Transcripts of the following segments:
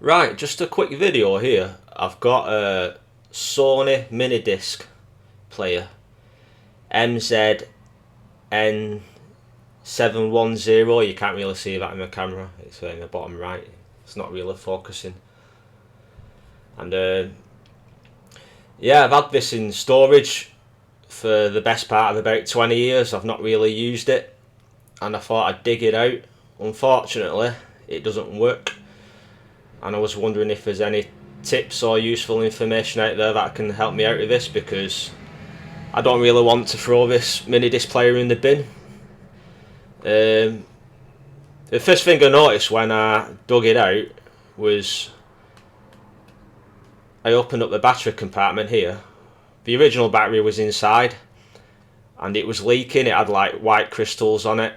Right, just a quick video here. I've got a Sony MiniDisk player, MZ-N710. You can't really see that in the camera, it's in the bottom right, it's not really focusing. And yeah, I've had this in storage for the best part of about 20 years. I've not really used it, and I thought I'd dig it out. Unfortunately, it doesn't work, and I was wondering if there's any tips or useful information out there that can help me out with this, because I don't really want to throw this mini disc player in the bin. The first thing I noticed when I dug it out was I opened up the battery compartment here. The original battery was inside and it was leaking. It had like white crystals on it,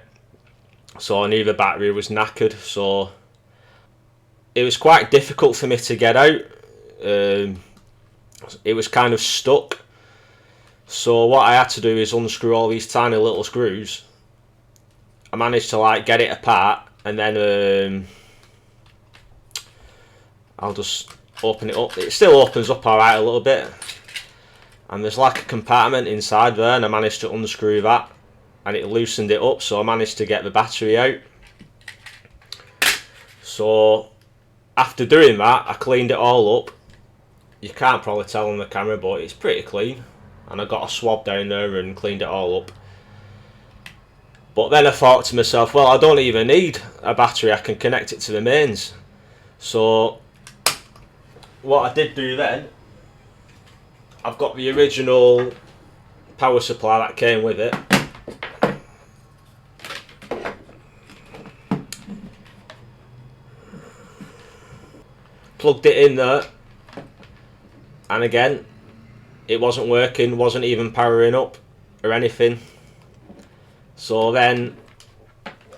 so I knew the battery was knackered. So it was quite difficult for me to get out. It was kind of stuck. So what I had to do is unscrew all these tiny little screws. I managed to like get it apart, and then I'll just open it up. It still opens up alright a little bit, and there's like a compartment inside there, and I managed to unscrew that and it loosened it up, so I managed to get the battery out. So after doing that, I cleaned it all up. You can't probably tell on the camera, but it's pretty clean, and I got a swab down there and cleaned it all up. But then I thought to myself, well, I don't even need a battery, I can connect it to the mains. So what I did do then, I've got the original power supply that came with it. Plugged it in there, and again it wasn't working, wasn't even powering up or anything. So then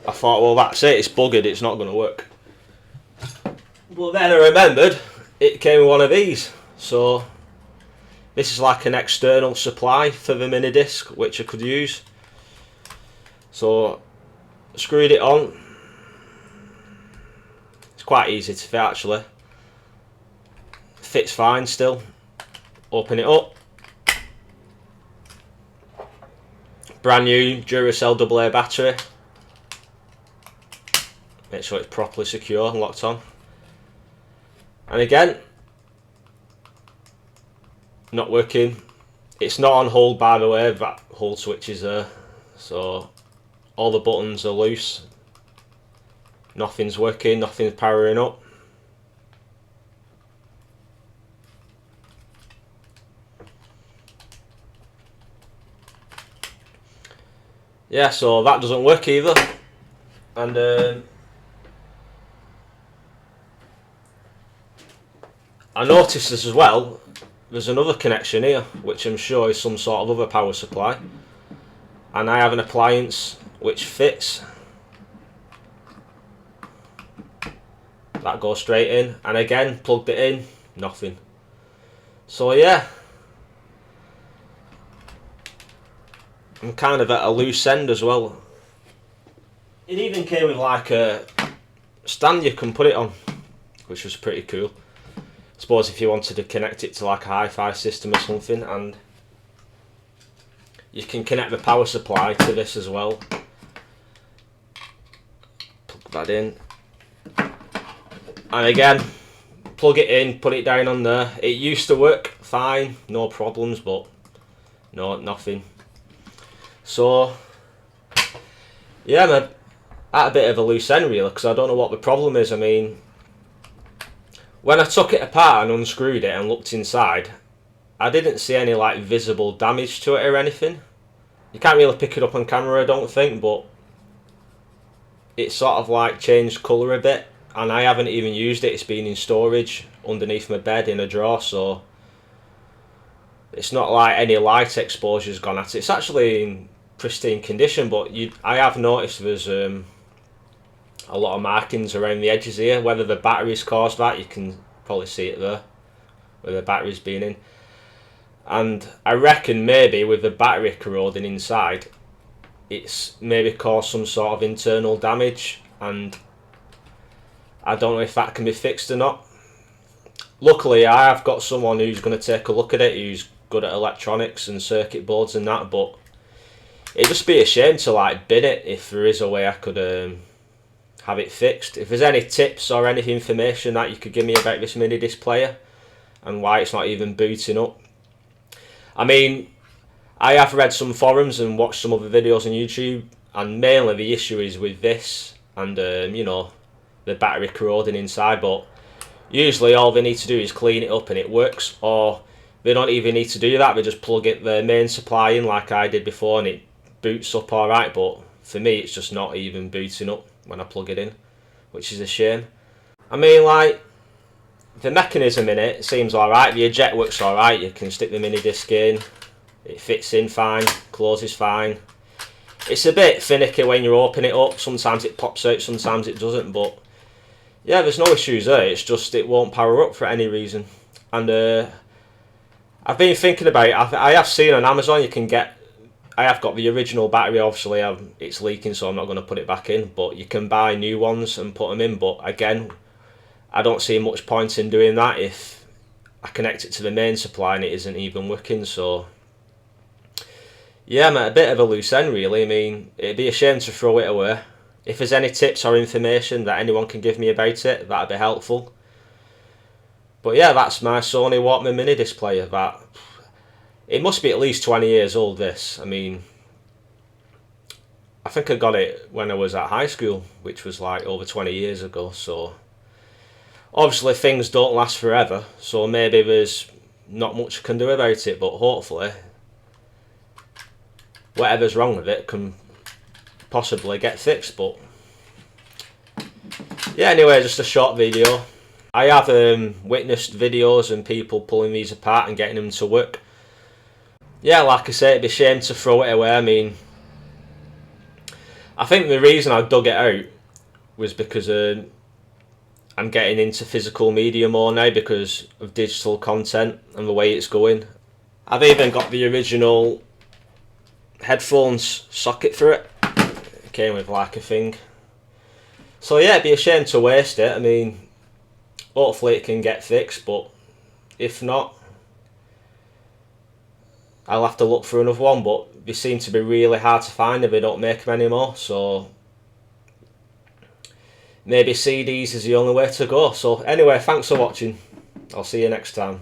I thought, well, that's it, it's buggered, it's not going to work. Well, then I remembered it came with one of these. So this is like an external supply for the mini disc, which I could use. So screwed it on. It's quite easy to fit actually. Fits fine still. Open it up. Brand new Duracell AA battery. Make sure it's properly secure and locked on. And again, not working. It's not on hold, by the way, that hold switch is there. So all the buttons are loose. Nothing's working, nothing's powering up. Yeah, so that doesn't work either. And I noticed this as well, there's another connection here, which I'm sure is some sort of other power supply, and I have an appliance which fits. That goes straight in, and again plugged it in, nothing. So yeah, I'm kind of at a loose end as well. It even came with like a stand you can put it on, which was pretty cool. I suppose if you wanted to connect it to like a hi-fi system or something, and you can connect the power supply to this as well. Plug that in, and again plug it in, put it down on there. It used to work fine, no problems, but no, nothing. So yeah, I'm at a bit of a loose end really, because I don't know what the problem is. I mean, when I took it apart and unscrewed it and looked inside, I didn't see any like visible damage to it or anything. You can't really pick it up on camera, I don't think, but it sort of like changed colour a bit, and I haven't even used it. It's been in storage underneath my bed in a drawer, so it's not like any light exposure's gone at it. It's actually in pristine condition, but I have noticed there's a lot of markings around the edges here. Whether the battery's caused that, you can probably see it there, where the battery's been in. And I reckon maybe with the battery corroding inside, it's maybe caused some sort of internal damage, and I don't know if that can be fixed or not. luckily I have got someone who's going to take a look at it, who's good at electronics and circuit boards and that, but it'd just be a shame to like bin it if there is a way I could have it fixed. If there's any tips or any information that you could give me about this MiniDisc player and why it's not even booting up. I mean, I have read some forums and watched some other videos on YouTube, and mainly the issue is with this and you know, the battery corroding inside, but usually all they need to do is clean it up and it works, or they don't even need to do that, they just plug it the main supply in like I did before and it boots up alright. But for me it's just not even booting up when I plug it in, which is a shame. I mean, like, the mechanism in it seems alright, the eject works alright, you can stick the MiniDisc in, it fits in fine, closes fine. It's a bit finicky when you open it up, sometimes it pops out, sometimes it doesn't, but yeah, there's no issues there, it's just it won't power up for any reason. And I've been thinking about it, I have seen on Amazon you can get, I have got the original battery, obviously it's leaking so I'm not going to put it back in, but you can buy new ones and put them in. But again, I don't see much point in doing that if I connect it to the main supply and it isn't even working. So yeah, I'm at a bit of a loose end really. I mean, it'd be a shame to throw it away. If there's any tips or information that anyone can give me about it, that'd be helpful. But yeah, that's my Sony Walkman MiniDisc player. That, it must be at least 20 years old, this. I mean, I think I got it when I was at high school, which was like over 20 years ago. So obviously things don't last forever, so maybe there's not much I can do about it, but hopefully whatever's wrong with it can possibly get fixed. But yeah, anyway, just a short video. I have witnessed videos and people pulling these apart and getting them to work. Yeah, like I say, it'd be a shame to throw it away. I mean, I think the reason I dug it out was because I'm getting into physical media more now because of digital content and the way it's going. I've even got the original headphones socket for it. It came with like a thing. So yeah, it'd be a shame to waste it. I mean, hopefully it can get fixed, but if not, I'll have to look for another one, but they seem to be really hard to find if they don't make them anymore, so maybe CDs is the only way to go. So anyway, thanks for watching. I'll see you next time.